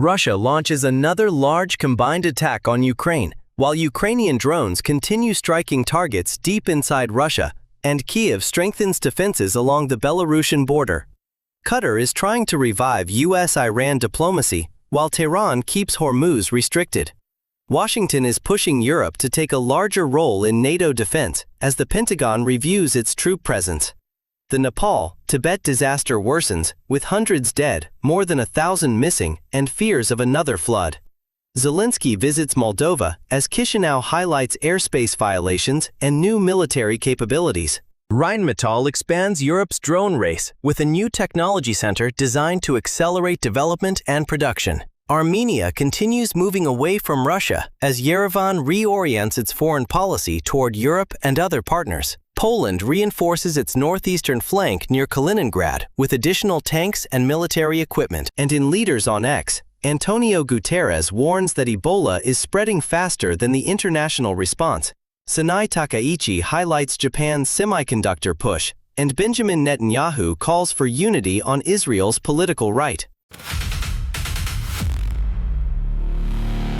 Russia launches another large combined attack on Ukraine, while Ukrainian drones continue striking targets deep inside Russia, and Kyiv strengthens defenses along the Belarusian border. Qatar is trying to revive US-Iran diplomacy, while Tehran keeps Hormuz restricted. Washington is pushing Europe to take a larger role in NATO defense as the Pentagon reviews its troop presence. The Nepal, Tibet disaster worsens, with hundreds dead, more than 1,000 missing, and fears of another flood. Zelensky visits Moldova as Chisinau highlights airspace violations and new military capabilities. Rheinmetall expands Europe's drone race with a new technology center designed to accelerate development and production. Armenia continues moving away from Russia as Yerevan reorients its foreign policy toward Europe and other partners. Poland reinforces its northeastern flank near Kaliningrad with additional tanks and military equipment. And in Leaders on X, Antonio Guterres warns that Ebola is spreading faster than the international response. Sanai Takaichi highlights Japan's semiconductor push, and Benjamin Netanyahu calls for unity on Israel's political right.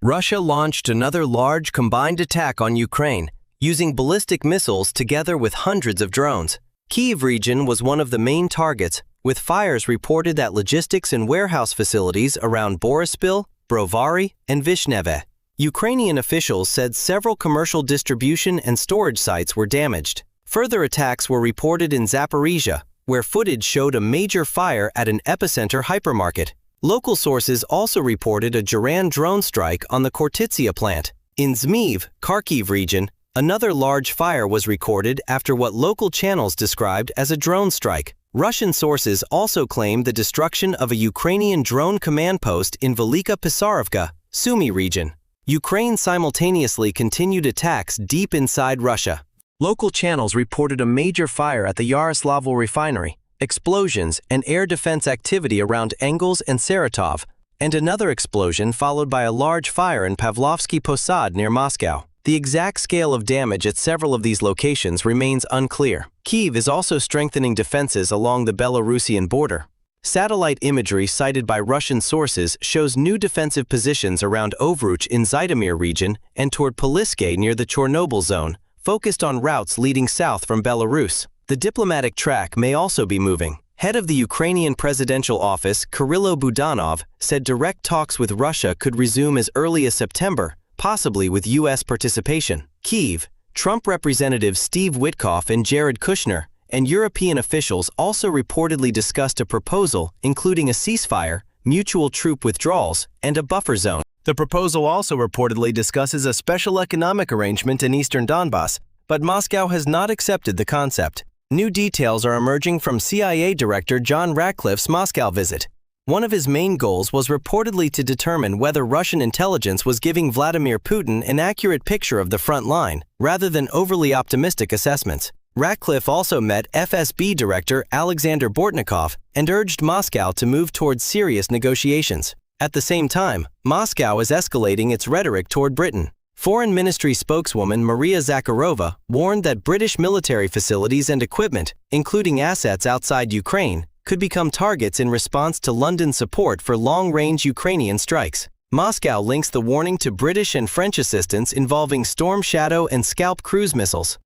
Russia launched another large combined attack on Ukraine, using ballistic missiles together with hundreds of drones. Kyiv region was one of the main targets, with fires reported at logistics and warehouse facilities around Boryspil, Brovary, and Vishneve. Ukrainian officials said several commercial distribution and storage sites were damaged. Further attacks were reported in Zaporizhia, where footage showed a major fire at an epicenter hypermarket. Local sources also reported a Geran drone strike on the Khortytsia plant. In Zmiev, Kharkiv region, another large fire was recorded after what local channels described as a drone strike. Russian sources also claimed the destruction of a Ukrainian drone command post in Velika Pisarevka, Sumy region. Ukraine simultaneously continued attacks deep inside Russia. Local channels reported a major fire at the Yaroslavl refinery, explosions and air defense activity around Engels and Saratov, and another explosion followed by a large fire in Pavlovsky Posad near Moscow. The exact scale of damage at several of these locations remains unclear. Kyiv is also strengthening defenses along the Belarusian border. Satellite imagery cited by Russian sources shows new defensive positions around Ovruch in Zhytomyr region and toward Poliske near the Chernobyl zone, focused on routes leading south from Belarus. The diplomatic track may also be moving. Head of the Ukrainian presidential office, Kyrylo Budanov, said direct talks with Russia could resume as early as September, possibly with U.S. participation. Kyiv, Trump representatives Steve Witkoff and Jared Kushner, and European officials also reportedly discussed a proposal including a ceasefire, mutual troop withdrawals, and a buffer zone. The proposal also reportedly discusses a special economic arrangement in eastern Donbass, but Moscow has not accepted the concept. New details are emerging from CIA Director John Ratcliffe's Moscow visit. One of his main goals was reportedly to determine whether Russian intelligence was giving Vladimir Putin an accurate picture of the front line, rather than overly optimistic assessments. Ratcliffe also met FSB Director Alexander Bortnikov and urged Moscow to move towards serious negotiations. At the same time, Moscow is escalating its rhetoric toward Britain. Foreign Ministry spokeswoman Maria Zakharova warned that British military facilities and equipment, including assets outside Ukraine, could become targets in response to London's support for long-range Ukrainian strikes. Moscow links the warning to British and French assistance involving Storm Shadow and Scalp cruise missiles.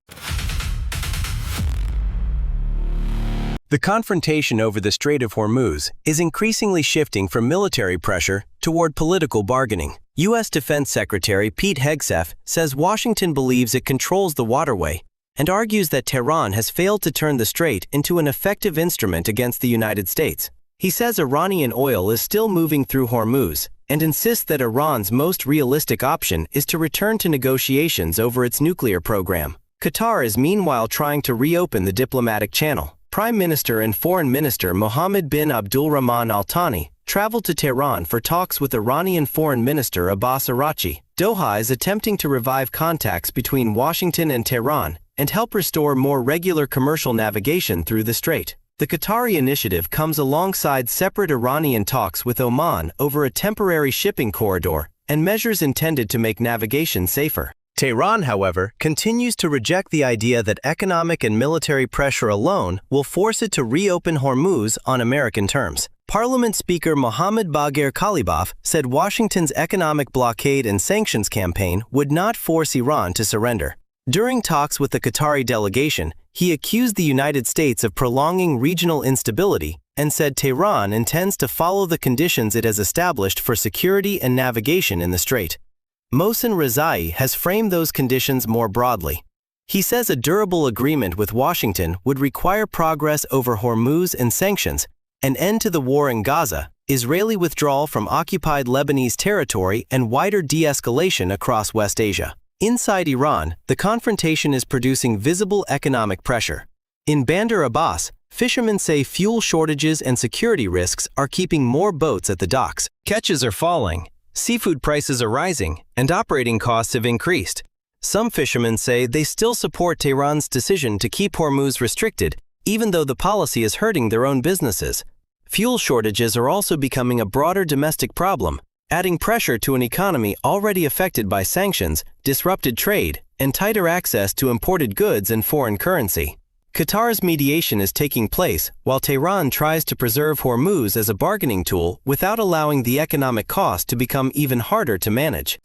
The confrontation over the Strait of Hormuz is increasingly shifting from military pressure toward political bargaining. U.S. Defense Secretary Pete Hegseth says Washington believes it controls the waterway and argues that Tehran has failed to turn the strait into an effective instrument against the United States. He says Iranian oil is still moving through Hormuz and insists that Iran's most realistic option is to return to negotiations over its nuclear program. Qatar is meanwhile trying to reopen the diplomatic channel. Prime Minister and Foreign Minister Mohammed bin Abdulrahman Al Thani traveled to Tehran for talks with Iranian Foreign Minister Abbas Araghchi. Doha is attempting to revive contacts between Washington and Tehran and help restore more regular commercial navigation through the strait. The Qatari initiative comes alongside separate Iranian talks with Oman over a temporary shipping corridor and measures intended to make navigation safer. Tehran, however, continues to reject the idea that economic and military pressure alone will force it to reopen Hormuz on American terms. Parliament Speaker Mohammad Bagher Ghalibaf said Washington's economic blockade and sanctions campaign would not force Iran to surrender. During talks with the Qatari delegation, he accused the United States of prolonging regional instability and said Tehran intends to follow the conditions it has established for security and navigation in the strait. Mohsen Rezai has framed those conditions more broadly. He says a durable agreement with Washington would require progress over Hormuz and sanctions, an end to the war in Gaza, Israeli withdrawal from occupied Lebanese territory, and wider de-escalation across West Asia. Inside Iran, the confrontation is producing visible economic pressure. In Bandar Abbas, fishermen say fuel shortages and security risks are keeping more boats at the docks. Catches are falling, seafood prices are rising, and operating costs have increased. Some fishermen say they still support Tehran's decision to keep Hormuz restricted, even though the policy is hurting their own businesses. Fuel shortages are also becoming a broader domestic problem, adding pressure to an economy already affected by sanctions, disrupted trade, and tighter access to imported goods and foreign currency. Qatar's mediation is taking place while Tehran tries to preserve Hormuz as a bargaining tool without allowing the economic cost to become even harder to manage.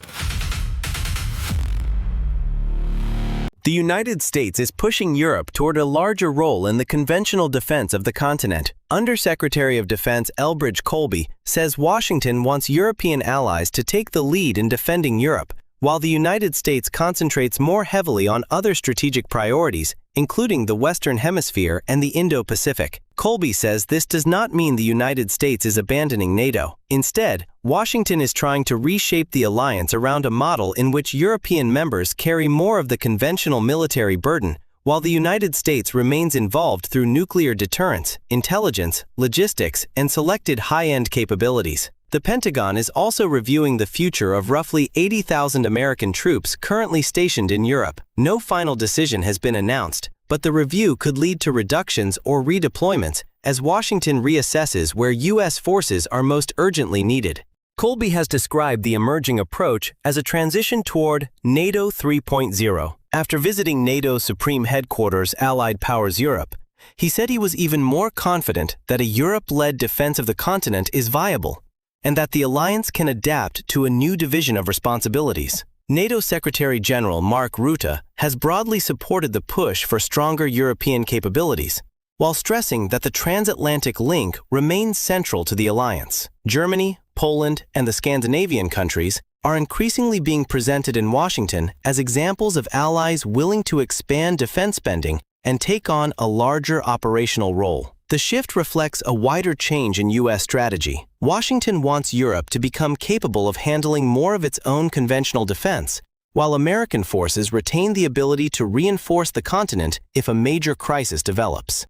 The United States is pushing Europe toward a larger role in the conventional defense of the continent. Undersecretary of Defense Elbridge Colby says Washington wants European allies to take the lead in defending Europe, while the United States concentrates more heavily on other strategic priorities, including the Western Hemisphere and the Indo-Pacific. Colby says this does not mean the United States is abandoning NATO. Instead, Washington is trying to reshape the alliance around a model in which European members carry more of the conventional military burden, while the United States remains involved through nuclear deterrence, intelligence, logistics, and selected high-end capabilities. The Pentagon is also reviewing the future of roughly 80,000 American troops currently stationed in Europe. No final decision has been announced, but the review could lead to reductions or redeployments as Washington reassesses where U.S. forces are most urgently needed. Colby has described the emerging approach as a transition toward NATO 3.0. After visiting NATO's Supreme Headquarters Allied Powers Europe, he said he was even more confident that a Europe-led defense of the continent is viable, and that the alliance can adapt to a new division of responsibilities. NATO Secretary General Mark Rutte has broadly supported the push for stronger European capabilities, while stressing that the transatlantic link remains central to the alliance. Germany, Poland, and the Scandinavian countries are increasingly being presented in Washington as examples of allies willing to expand defense spending and take on a larger operational role. The shift reflects a wider change in U.S. strategy. Washington wants Europe to become capable of handling more of its own conventional defense, while American forces retain the ability to reinforce the continent if a major crisis develops.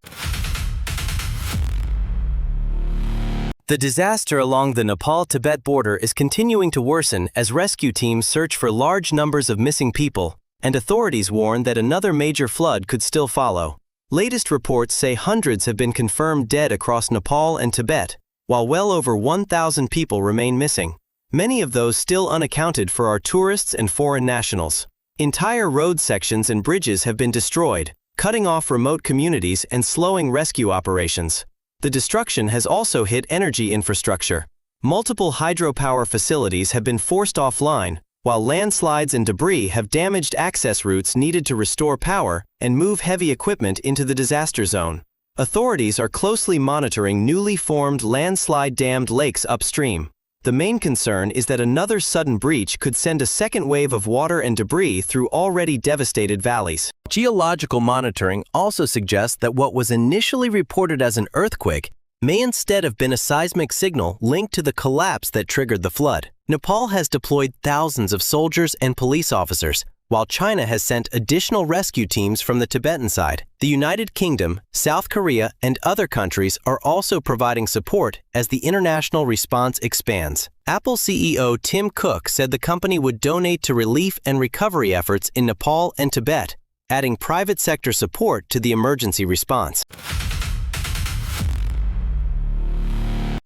The disaster along the Nepal-Tibet border is continuing to worsen as rescue teams search for large numbers of missing people, and authorities warn that another major flood could still follow. Latest reports say hundreds have been confirmed dead across Nepal and Tibet, while well over 1,000 people remain missing. Many of those still unaccounted for are tourists and foreign nationals. Entire road sections and bridges have been destroyed, cutting off remote communities and slowing rescue operations. The destruction has also hit energy infrastructure. Multiple hydropower facilities have been forced offline, while landslides and debris have damaged access routes needed to restore power and move heavy equipment into the disaster zone. Authorities are closely monitoring newly formed landslide-dammed lakes upstream. The main concern is that another sudden breach could send a second wave of water and debris through already devastated valleys. Geological monitoring also suggests that what was initially reported as an earthquake may instead have been a seismic signal linked to the collapse that triggered the flood. Nepal has deployed thousands of soldiers and police officers, while China has sent additional rescue teams from the Tibetan side. The United Kingdom, South Korea, and other countries are also providing support as the international response expands. Apple CEO Tim Cook said the company would donate to relief and recovery efforts in Nepal and Tibet, adding private sector support to the emergency response.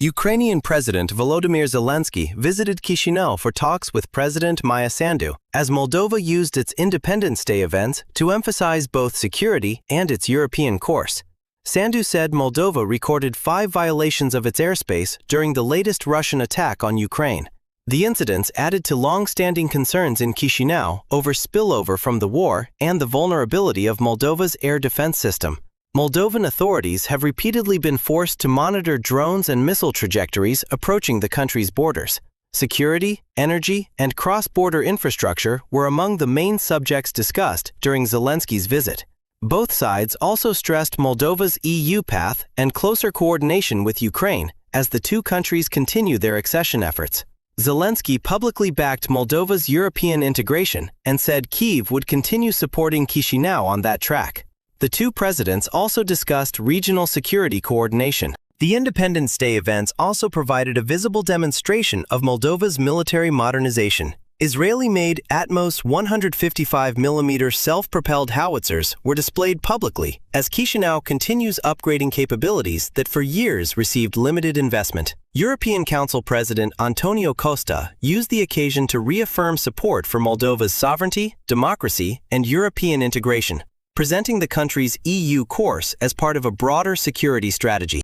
Ukrainian President Volodymyr Zelensky visited Chisinau for talks with President Maya Sandu, as Moldova used its Independence Day events to emphasize both security and its European course. Sandu said Moldova recorded 5 violations of its airspace during the latest Russian attack on Ukraine. The incidents added to long-standing concerns in Chisinau over spillover from the war and the vulnerability of Moldova's air defense system. Moldovan authorities have repeatedly been forced to monitor drones and missile trajectories approaching the country's borders. Security, energy, and cross-border infrastructure were among the main subjects discussed during Zelensky's visit. Both sides also stressed Moldova's EU path and closer coordination with Ukraine as the two countries continue their accession efforts. Zelensky publicly backed Moldova's European integration and said Kyiv would continue supporting Chisinau on that track. The two presidents also discussed regional security coordination. The Independence Day events also provided a visible demonstration of Moldova's military modernization. Israeli-made Atmos 155mm self-propelled howitzers were displayed publicly as Chisinau continues upgrading capabilities that for years received limited investment. European Council President Antonio Costa used the occasion to reaffirm support for Moldova's sovereignty, democracy, and European integration, presenting the country's EU course as part of a broader security strategy.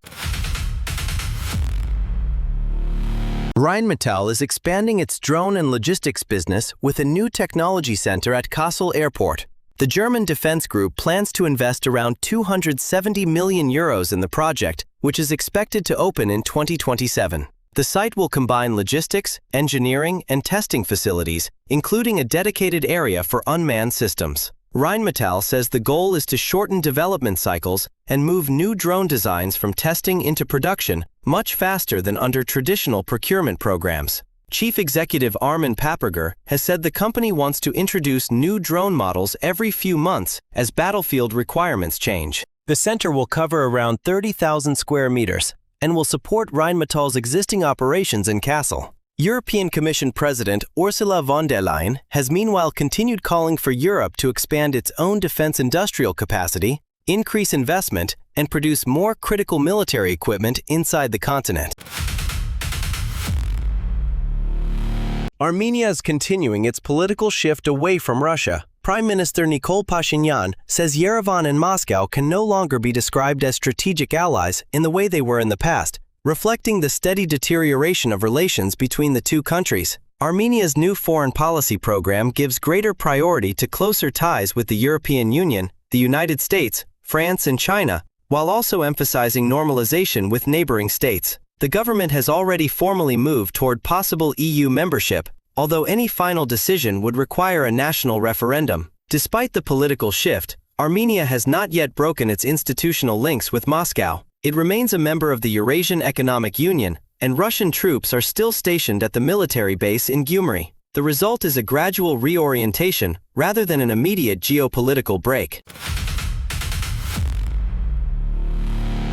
Rheinmetall is expanding its drone and logistics business with a new technology center at Kassel Airport. The German defense group plans to invest around 270 million euros in the project, which is expected to open in 2027. The site will combine logistics, engineering, and testing facilities, including a dedicated area for unmanned systems. Rheinmetall says the goal is to shorten development cycles and move new drone designs from testing into production much faster than under traditional procurement programs. Chief Executive Armin Paperger has said the company wants to introduce new drone models every few months as battlefield requirements change. The center will cover around 30,000 square meters and will support Rheinmetall's existing operations in Kassel. European Commission President Ursula von der Leyen has meanwhile continued calling for Europe to expand its own defense industrial capacity, increase investment, and produce more critical military equipment inside the continent. Armenia is continuing its political shift away from Russia. Prime Minister Nikol Pashinyan says Yerevan and Moscow can no longer be described as strategic allies in the way they were in the past, reflecting the steady deterioration of relations between the two countries. Armenia's new foreign policy program gives greater priority to closer ties with the European Union, the United States, France, and China, while also emphasizing normalization with neighboring states. The government has already formally moved toward possible EU membership, although any final decision would require a national referendum. Despite the political shift, Armenia has not yet broken its institutional links with Moscow. It remains a member of the Eurasian Economic Union, and Russian troops are still stationed at the military base in Gyumri. The result is a gradual reorientation rather than an immediate geopolitical break.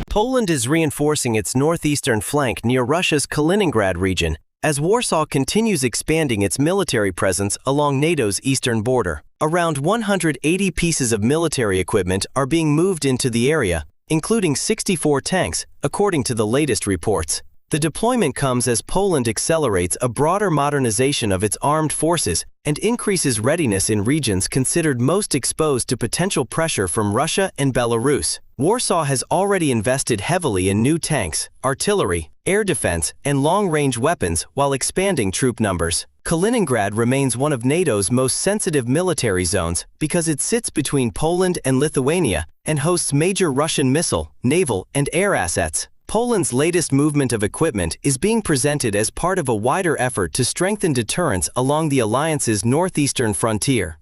Poland is reinforcing its northeastern flank near Russia's Kaliningrad region, as Warsaw continues expanding its military presence along NATO's eastern border. Around 180 pieces of military equipment are being moved into the area, including 64 tanks, according to the latest reports. The deployment comes as Poland accelerates a broader modernization of its armed forces and increases readiness in regions considered most exposed to potential pressure from Russia and Belarus. Warsaw has already invested heavily in new tanks, artillery, air defense, and long-range weapons while expanding troop numbers. Kaliningrad remains one of NATO's most sensitive military zones because it sits between Poland and Lithuania and hosts major Russian missile, naval, and air assets. Poland's latest movement of equipment is being presented as part of a wider effort to strengthen deterrence along the alliance's northeastern frontier.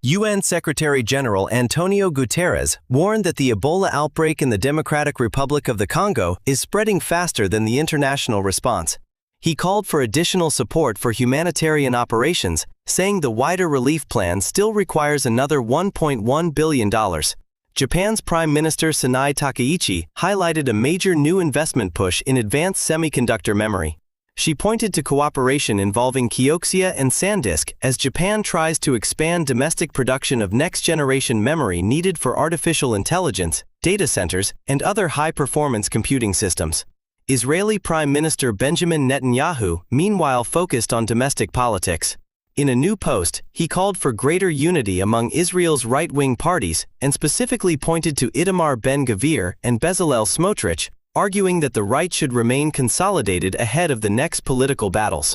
UN Secretary-General Antonio Guterres warned that the Ebola outbreak in the Democratic Republic of the Congo is spreading faster than the international response. He called for additional support for humanitarian operations, saying the wider relief plan still requires another $1.1 billion. Japan's Prime Minister Sanae Takaichi highlighted a major new investment push in advanced semiconductor memory. She pointed to cooperation involving Kioxia and SanDisk as Japan tries to expand domestic production of next-generation memory needed for artificial intelligence, data centers, and other high-performance computing systems. Israeli Prime Minister Benjamin Netanyahu, meanwhile, focused on domestic politics. In a new post, he called for greater unity among Israel's right-wing parties and specifically pointed to Itamar Ben-Gvir and Bezalel Smotrich, arguing that the right should remain consolidated ahead of the next political battles.